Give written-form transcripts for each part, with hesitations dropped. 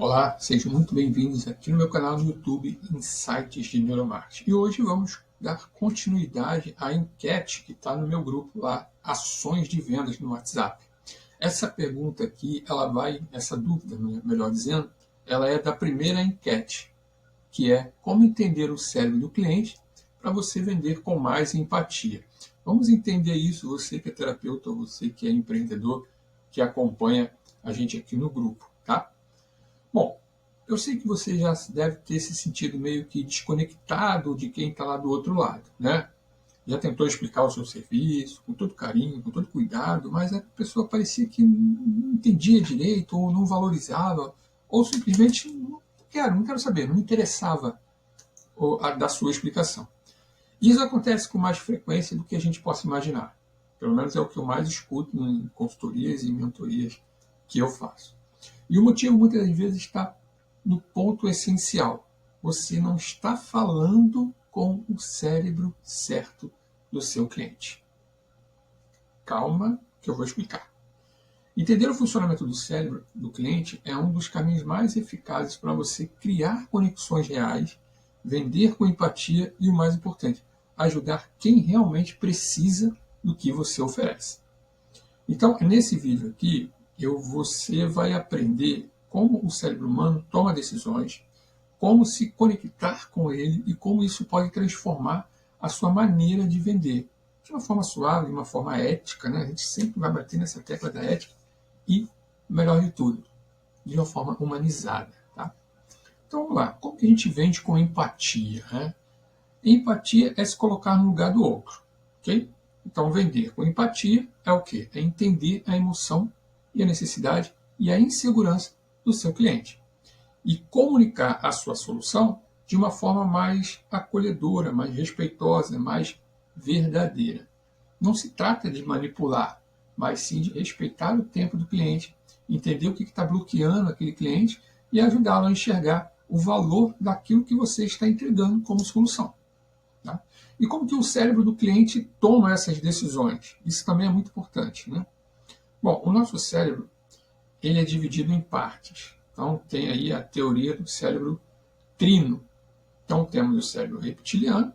Olá, sejam muito bem-vindos aqui no meu canal no YouTube Insights de Neuromarketing. E hoje vamos dar continuidade à enquete que está no meu grupo lá, Ações de Vendas no WhatsApp. Essa pergunta aqui, essa dúvida, melhor dizendo, ela é da primeira enquete, que é como entender o cérebro do cliente para você vender com mais empatia. Vamos entender isso, você que é terapeuta, você que é empreendedor, que acompanha a gente aqui no grupo, tá? Bom, eu sei que você já deve ter se sentido meio que desconectado de quem está lá do outro lado, né? Já tentou explicar o seu serviço com todo carinho, com todo cuidado, mas a pessoa parecia que não entendia direito, ou não valorizava, ou simplesmente não quero saber, não me interessava da sua explicação. Isso acontece com mais frequência do que a gente possa imaginar. Pelo menos é o que eu mais escuto em consultorias e mentorias que eu faço. E o motivo muitas das vezes está no ponto essencial. Você não está falando com o cérebro certo do seu cliente. Calma, que eu vou explicar. Entender o funcionamento do cérebro do cliente é um dos caminhos mais eficazes para você criar conexões reais, vender com empatia e, o mais importante, ajudar quem realmente precisa do que você oferece. Então, nesse vídeo aqui, você vai aprender como o cérebro humano toma decisões, como se conectar com ele e como isso pode transformar a sua maneira de vender. De uma forma suave, de uma forma ética, né? A gente sempre vai bater nessa tecla da ética e, melhor de tudo, de uma forma humanizada. Tá? Então, vamos lá. Como que a gente vende com empatia? Né? Empatia é se colocar no lugar do outro. Ok? Então, vender com empatia é o quê? É entender a emoção e a necessidade e a insegurança do seu cliente. E comunicar a sua solução de uma forma mais acolhedora, mais respeitosa, mais verdadeira. Não se trata de manipular, mas sim de respeitar o tempo do cliente, entender o que está bloqueando aquele cliente e ajudá-lo a enxergar o valor daquilo que você está entregando como solução. Tá? E como que o cérebro do cliente toma essas decisões? Isso também é muito importante. Né? Bom, o nosso cérebro ele é dividido em partes. Então, tem aí a teoria do cérebro trino. Então, temos o cérebro reptiliano,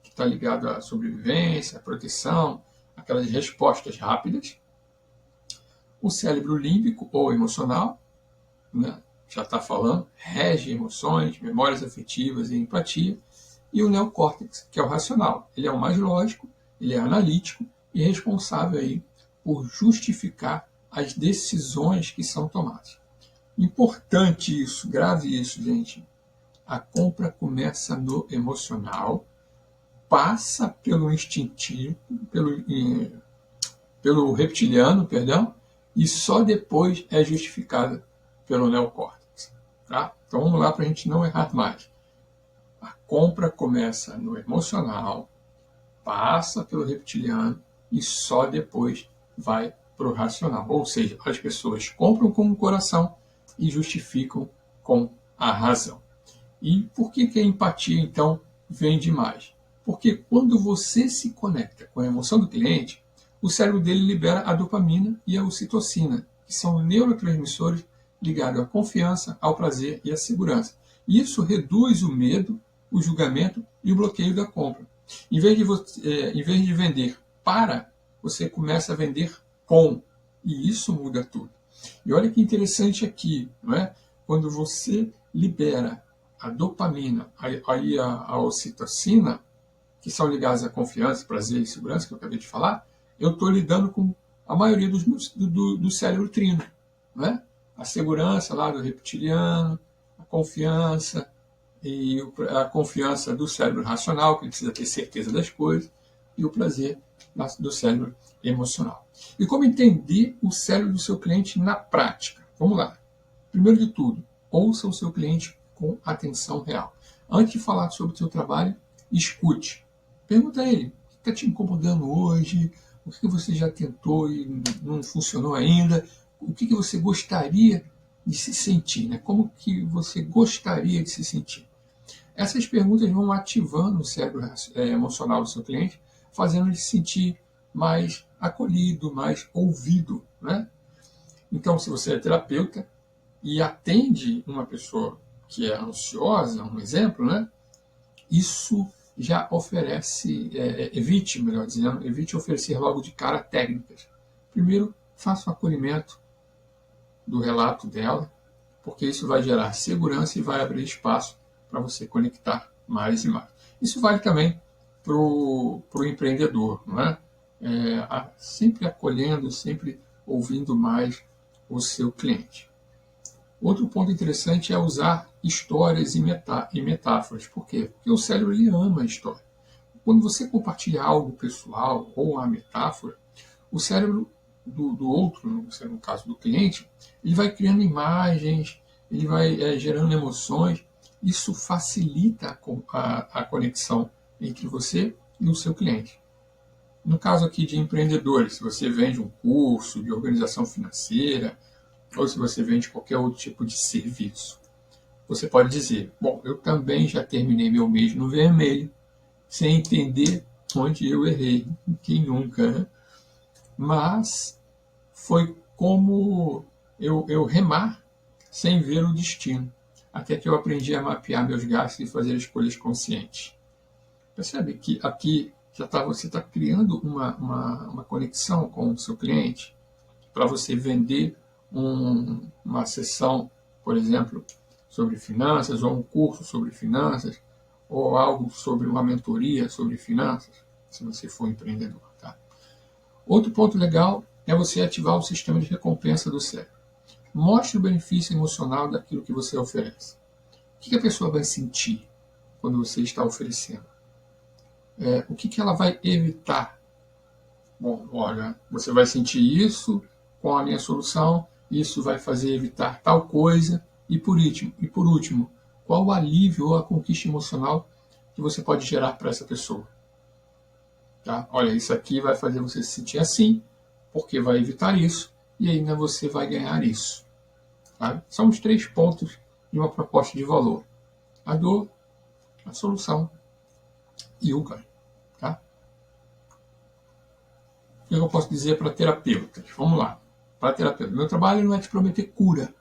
que está ligado à sobrevivência, à proteção, aquelas respostas rápidas. O cérebro límbico, ou emocional, né? Já está falando, rege emoções, memórias afetivas e empatia. E o neocórtex, que é o racional. Ele é o mais lógico, ele é analítico e responsável aí por justificar as decisões que são tomadas. Importante isso, grave isso, gente. A compra começa no emocional, passa pelo instintivo, pelo reptiliano, perdão, e só depois é justificada pelo neocórtex. Tá? Então vamos lá para a gente não errar mais. A compra começa no emocional, passa pelo reptiliano e só depois vai para o racional. Ou seja, as pessoas compram com o coração e justificam com a razão. E por que a empatia, então, vende mais? Porque quando você se conecta com a emoção do cliente, o cérebro dele libera a dopamina e a ocitocina, que são neurotransmissores ligados à confiança, ao prazer e à segurança. Isso reduz o medo, o julgamento e o bloqueio da compra. Em vez de vender para, você começa a vender com. E isso muda tudo. E olha que interessante aqui, não é? Quando você libera a dopamina, a ocitocina, que são ligadas à confiança, prazer e segurança, que eu acabei de falar, eu estou lidando com a maioria do cérebro trino. Não é? A segurança lá do reptiliano, a confiança, e a confiança do cérebro racional, que precisa ter certeza das coisas, e o prazer do cérebro emocional. E como entender o cérebro do seu cliente na prática? Vamos lá. Primeiro de tudo, ouça o seu cliente com atenção real. Antes de falar sobre o seu trabalho, escute. Pergunta a ele, o que está te incomodando hoje? O que você já tentou e não funcionou ainda? O que você gostaria de se sentir? Né? Como que você gostaria de se sentir? Essas perguntas vão ativando o cérebro emocional do seu cliente, fazendo ele se sentir mais acolhido, mais ouvido. Né? Então, se você é terapeuta, e atende uma pessoa que é ansiosa, um exemplo, né? Isso já oferece, evite, melhor dizendo, evite oferecer logo de cara técnicas. Primeiro, faça o acolhimento do relato dela, porque isso vai gerar segurança e vai abrir espaço para você conectar mais e mais. Isso vale também para o empreendedor, não é? Sempre acolhendo, sempre ouvindo mais o seu cliente. Outro ponto interessante é usar histórias e metáforas. Por quê? Porque o cérebro ele ama a história. Quando você compartilha algo pessoal ou uma metáfora, o cérebro do outro, no caso do cliente, ele vai criando imagens, ele vai gerando emoções. Isso facilita a conexão entre você e o seu cliente. No caso aqui de empreendedores, se você vende um curso de organização financeira, ou se você vende qualquer outro tipo de serviço, você pode dizer, bom, eu também já terminei meu mês no vermelho, sem entender onde eu errei, quem nunca, né? Mas foi como eu remar sem ver o destino, até que eu aprendi a mapear meus gastos e fazer escolhas conscientes. Percebe que aqui você está criando uma conexão com o seu cliente para você vender uma sessão, por exemplo, sobre finanças, ou um curso sobre finanças, ou algo sobre uma mentoria sobre finanças, se você for empreendedor. Tá? Outro ponto legal é você ativar o sistema de recompensa do cérebro. Mostre o benefício emocional daquilo que você oferece. O que a pessoa vai sentir quando você está oferecendo? O que ela vai evitar? Bom, olha, você vai sentir isso com a minha solução, isso vai fazer evitar tal coisa, e por último, qual o alívio ou a conquista emocional que você pode gerar para essa pessoa? Tá? Olha, isso aqui vai fazer você se sentir assim, porque vai evitar isso, e ainda você vai ganhar isso. Tá? São os 3 pontos de uma proposta de valor: a dor, a solução e o ganho. Tá? O que eu posso dizer para terapeutas? Vamos lá. Para terapeuta, meu trabalho não é te prometer cura,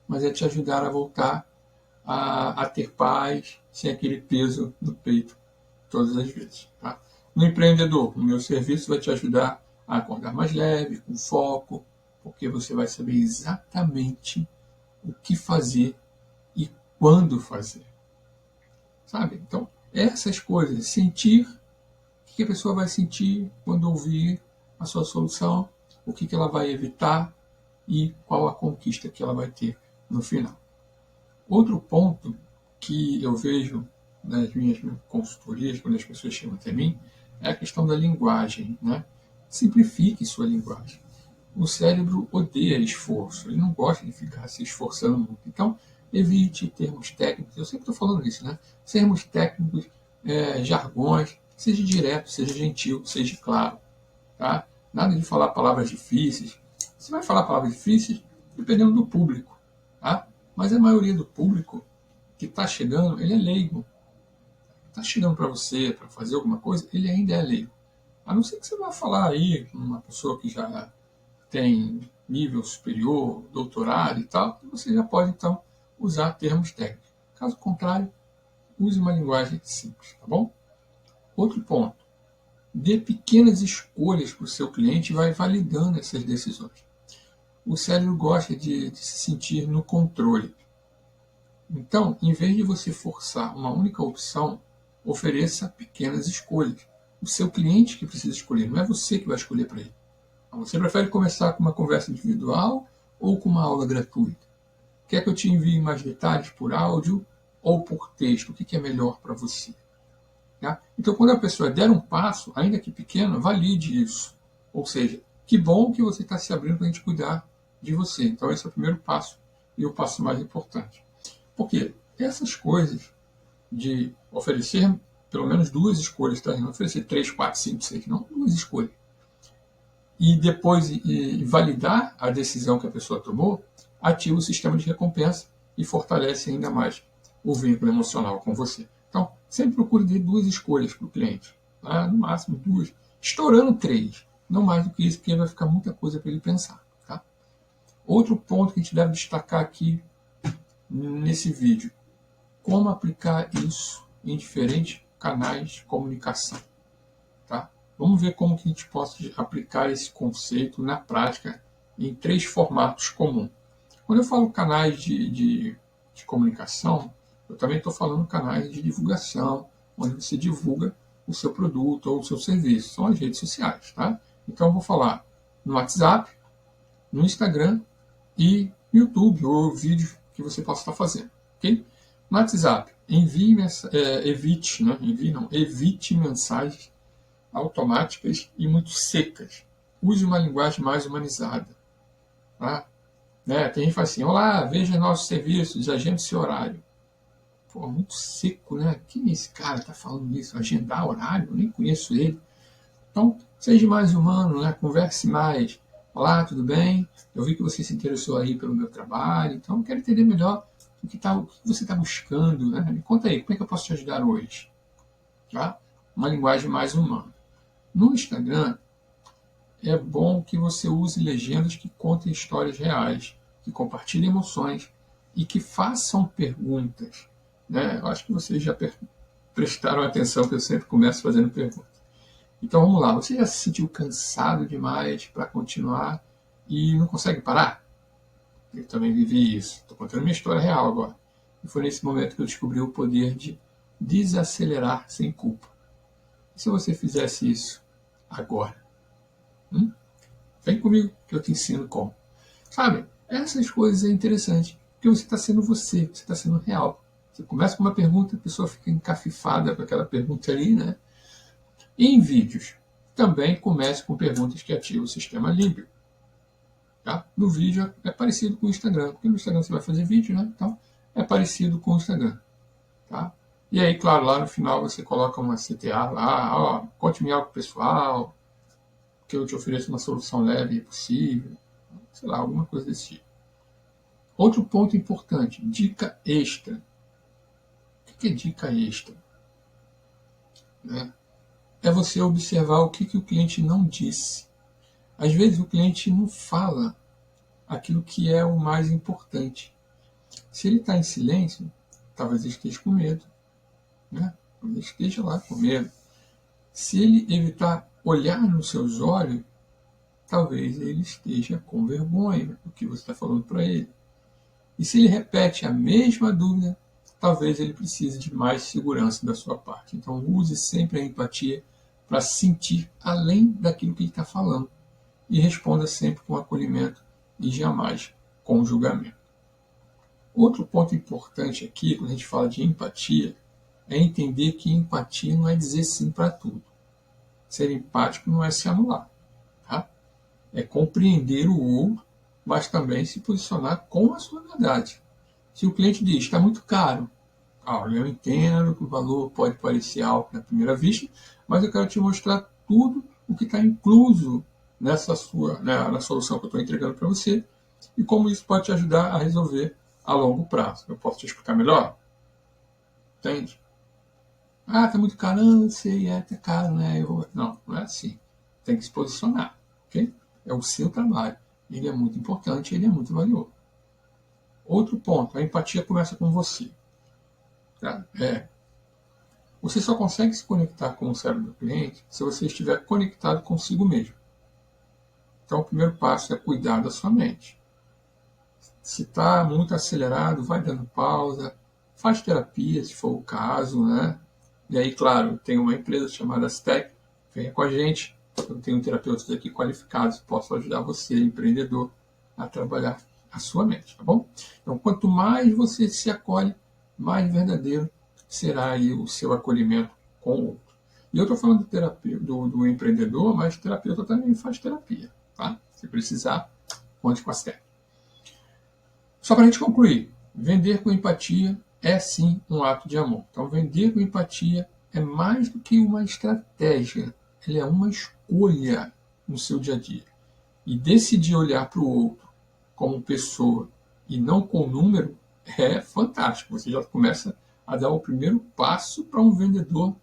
mas é te ajudar a voltar a ter paz sem aquele peso no peito todas as vezes. Tá? No empreendedor, o meu serviço vai te ajudar a acordar mais leve, com foco, porque você vai saber exatamente o que fazer e quando fazer. Sabe? Então, essas coisas, sentir o que a pessoa vai sentir quando ouvir a sua solução, o que ela vai evitar e qual a conquista que ela vai ter no final. Outro ponto que eu vejo nas minhas consultorias, quando as pessoas chegam até mim, é a questão da linguagem. Né? Simplifique sua linguagem. O cérebro odeia esforço, ele não gosta de ficar se esforçando muito. Então, evite termos técnicos, eu sempre estou falando isso, né? Termos técnicos, jargões, seja direto, seja gentil, seja claro. Tá? Nada de falar palavras difíceis. Você vai falar palavras difíceis dependendo do público. Tá? Mas a maioria do público que está chegando, ele é leigo. Está chegando para você, para fazer alguma coisa, ele ainda é leigo. A não ser que você vá falar aí com uma pessoa que já tem nível superior, doutorado e tal, você já pode, então, usar termos técnicos. Caso contrário, use uma linguagem simples, tá bom? Outro ponto. Dê pequenas escolhas para o seu cliente e vai validando essas decisões. O cérebro gosta de se sentir no controle. Então, em vez de você forçar uma única opção, ofereça pequenas escolhas. O seu cliente que precisa escolher, não é você que vai escolher para ele. Você prefere começar com uma conversa individual ou com uma aula gratuita? Quer que eu te envie mais detalhes por áudio ou por texto? O que é melhor para você? Tá? Então, quando a pessoa der um passo, ainda que pequeno, valide isso. Ou seja, que bom que você está se abrindo para a gente cuidar de você. Então, esse é o primeiro passo e o passo mais importante. Porque essas coisas de oferecer pelo menos 2 escolhas, tá? Não oferecer 3, 4, 5, 6, não, 2 escolhas. E depois validar a decisão que a pessoa tomou, ativa o sistema de recompensa e fortalece ainda mais o vínculo emocional com você. Então, sempre procure ter 2 escolhas para o cliente. Tá? No máximo 2, estourando 3. Não mais do que isso, porque vai ficar muita coisa para ele pensar. Tá? Outro ponto que a gente deve destacar aqui nesse vídeo: como aplicar isso em diferentes canais de comunicação. Tá? Vamos ver como que a gente pode aplicar esse conceito na prática em 3 formatos comuns. Quando eu falo canais de comunicação, eu também estou falando canais de divulgação, onde você divulga o seu produto ou o seu serviço. São as redes sociais. Tá? Então eu vou falar no WhatsApp, no Instagram e no YouTube, ou vídeo que você possa estar fazendo. Okay? No WhatsApp, evite mensagens automáticas e muito secas. Use uma linguagem mais humanizada. Tá? Tem gente que fala assim: olá, veja nossos serviços, agende seu horário. Pô, muito seco, né? Quem é esse cara que está falando isso? Agendar horário? Eu nem conheço ele. Então, seja mais humano, né? Converse mais. Olá, tudo bem? Eu vi que você se interessou aí pelo meu trabalho, então eu quero entender melhor o que você está buscando. Né? Me conta aí, como é que eu posso te ajudar hoje? Tá? Uma linguagem mais humana. No Instagram, é bom que você use legendas que contem histórias reais, que compartilhem emoções e que façam perguntas. Né? Eu acho que vocês já prestaram atenção que eu sempre começo fazendo perguntas. Então vamos lá, você já se sentiu cansado demais para continuar e não consegue parar? Eu também vivi isso. Estou contando minha história real agora. E foi nesse momento que eu descobri o poder de desacelerar sem culpa. E se você fizesse isso agora? Vem comigo que eu te ensino como. Sabe, essas coisas é interessante, porque você está sendo você está sendo real. Você começa com uma pergunta, a pessoa fica encafifada com aquela pergunta ali, né? E em vídeos, também comece com perguntas que ativam o sistema límbico. Tá? No vídeo é parecido com o Instagram, porque no Instagram você vai fazer vídeo, né? Então é parecido com o Instagram. Tá? E aí, claro, lá no final você coloca uma CTA lá, ó, conte-me algo pessoal, que eu te ofereço uma solução leve e possível, sei lá, alguma coisa desse tipo. Outro ponto importante, dica extra. O que é dica extra? Né? É você observar o que o cliente não disse. Às vezes o cliente não fala aquilo que é o mais importante. Se ele está em silêncio, talvez ele esteja com medo. Né? Talvez ele esteja lá com medo. Se ele evitar olhar nos seus olhos, talvez ele esteja com vergonha do que você está falando para ele. E se ele repete a mesma dúvida, talvez ele precise de mais segurança da sua parte. Então use sempre a empatia para sentir além daquilo que ele está falando. E responda sempre com acolhimento e jamais com julgamento. Outro ponto importante aqui, quando a gente fala de empatia, é entender que empatia não é dizer sim para tudo. Ser empático não é se anular. Tá? É compreender o outro, mas também se posicionar com a sua verdade. Se o cliente diz, está muito caro, eu entendo que o valor pode parecer alto na primeira vista, mas eu quero te mostrar tudo o que está incluso na solução que eu estou entregando para você e como isso pode te ajudar a resolver a longo prazo. Eu posso te explicar melhor? Entende? Está muito caro, não sei, tá caro, né? Não, não é assim. Tem que se posicionar, ok? É o seu trabalho. Ele é muito importante, ele é muito valioso. Outro ponto, a empatia começa com você. Tá? Você só consegue se conectar com o cérebro do cliente se você estiver conectado consigo mesmo. Então, o primeiro passo é cuidar da sua mente. Se está muito acelerado, vai dando pausa, faz terapia, se for o caso, né? E aí, claro, tem uma empresa chamada Stec, venha com a gente. Eu tenho terapeutas aqui qualificados, posso ajudar você, empreendedor, a trabalhar a sua mente, tá bom? Então, quanto mais você se acolhe, mais verdadeiro será aí o seu acolhimento com o outro. E eu estou falando do empreendedor, mas terapeuta também faz terapia, tá? Se precisar, conte com a Stec. Só para a gente concluir, vender com empatia é sim um ato de amor. Então, vender com empatia é mais do que uma estratégia, ele é uma escolha no seu dia a dia. E decidir olhar para o outro como pessoa e não com número é fantástico. Você já começa a dar o primeiro passo para um vendedor,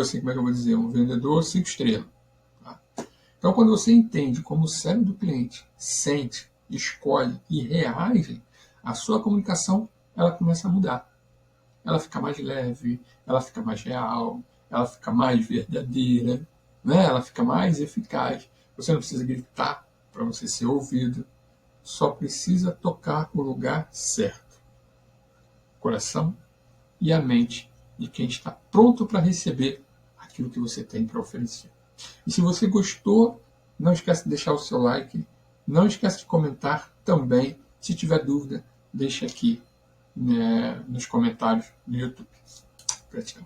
assim, como é que eu vou dizer? Um vendedor 5 estrelas. Tá? Então, quando você entende como o cérebro do cliente sente, escolhe e reage, a sua comunicação ela começa a mudar. Ela fica mais leve, ela fica mais real, ela fica mais verdadeira, né? Ela fica mais eficaz. Você não precisa gritar para você ser ouvido, só precisa tocar o lugar certo. O coração e a mente de quem está pronto para receber aquilo que você tem para oferecer. E se você gostou, não esquece de deixar o seu like, não esquece de comentar também. Se tiver dúvida, deixe aqui, né, nos comentários do YouTube. Gratidão.